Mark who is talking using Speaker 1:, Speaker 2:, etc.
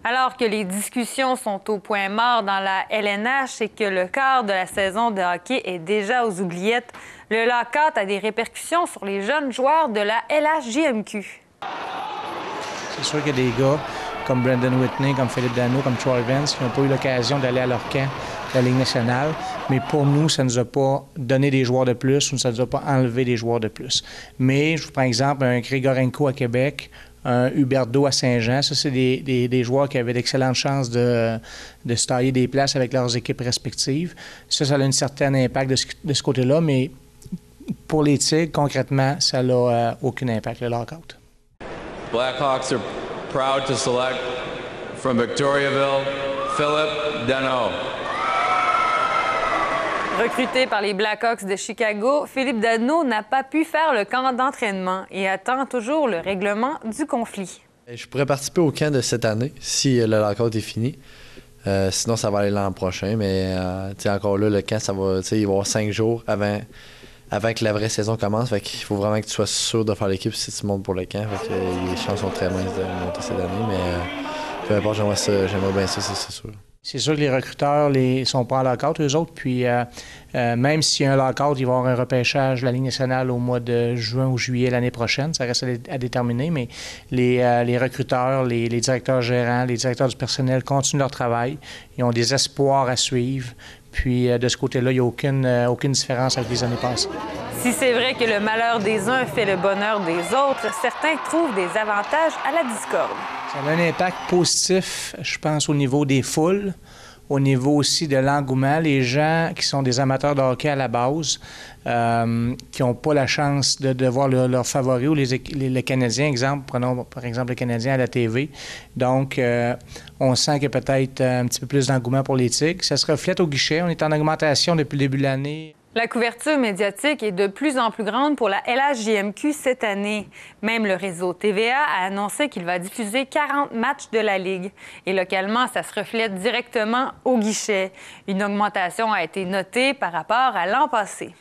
Speaker 1: Alors que les discussions sont au point mort dans la LNH et que le quart de la saison de hockey est déjà aux oubliettes, le lockout a des répercussions sur les jeunes joueurs de la LHJMQ.
Speaker 2: C'est sûr qu'il y a des gars comme Brendan Whitney, comme Philippe Danault, comme Troy Vance qui n'ont pas eu l'occasion d'aller à leur camp de la Ligue nationale. Mais pour nous, ça ne nous a pas donné des joueurs de plus ou ça ne nous a pas enlevé des joueurs de plus. Mais, je vous prends exemple, un Grigorenko à Québec, un Huberdeau à Saint-Jean. Ça, c'est des joueurs qui avaient d'excellentes chances de se tailler des places avec leurs équipes respectives. Ça a un certain impact de ce côté-là, mais pour les Tigres, concrètement, ça n'a aucun impact, le lockout.
Speaker 3: Blackhawks are proud to select from Victoriaville, Philippe Danault.
Speaker 1: Recruté par les Blackhawks de Chicago, Philippe Danault n'a pas pu faire le camp d'entraînement et attend toujours le règlement du conflit.
Speaker 4: Je pourrais participer au camp de cette année si le lockout est fini. Sinon, ça va aller l'an prochain. Mais encore là, le camp, il va y avoir 5 jours avant que la vraie saison commence. Fait qu'il faut vraiment que tu sois sûr de faire l'équipe si tu montes pour le camp. Fait que, les chances sont très minces de monter cette année. Mais peu importe, j'aimerais bien ça, c'est sûr.
Speaker 2: C'est sûr que les recruteurs ne sont pas en lockout, eux autres. Puis même s'il y a un lockout, il va y avoir un repêchage de la Ligue nationale au mois de juin ou juillet l'année prochaine. Ça reste à déterminer, mais les recruteurs, les directeurs gérants, les directeurs du personnel continuent leur travail. Ils ont des espoirs à suivre. Puis de ce côté-là, il n'y a aucune différence avec les années passées.
Speaker 1: Si c'est vrai que le malheur des uns fait le bonheur des autres, certains trouvent des avantages à la discorde.
Speaker 2: Ça a un impact positif, je pense, au niveau des foules, au niveau aussi de l'engouement. Les gens qui sont des amateurs de hockey à la base, qui n'ont pas la chance de voir leurs favoris ou les Canadiens, prenons par exemple les Canadiens à la TV. Donc, on sent qu'il y a peut-être un petit peu plus d'engouement pour les Tigres. Ça se reflète au guichet. On est en augmentation depuis le début de l'année.
Speaker 1: La couverture médiatique est de plus en plus grande pour la LHJMQ cette année. Même le réseau TVA a annoncé qu'il va diffuser 40 matchs de la Ligue. Et localement, ça se reflète directement au guichet. Une augmentation a été notée par rapport à l'an passé.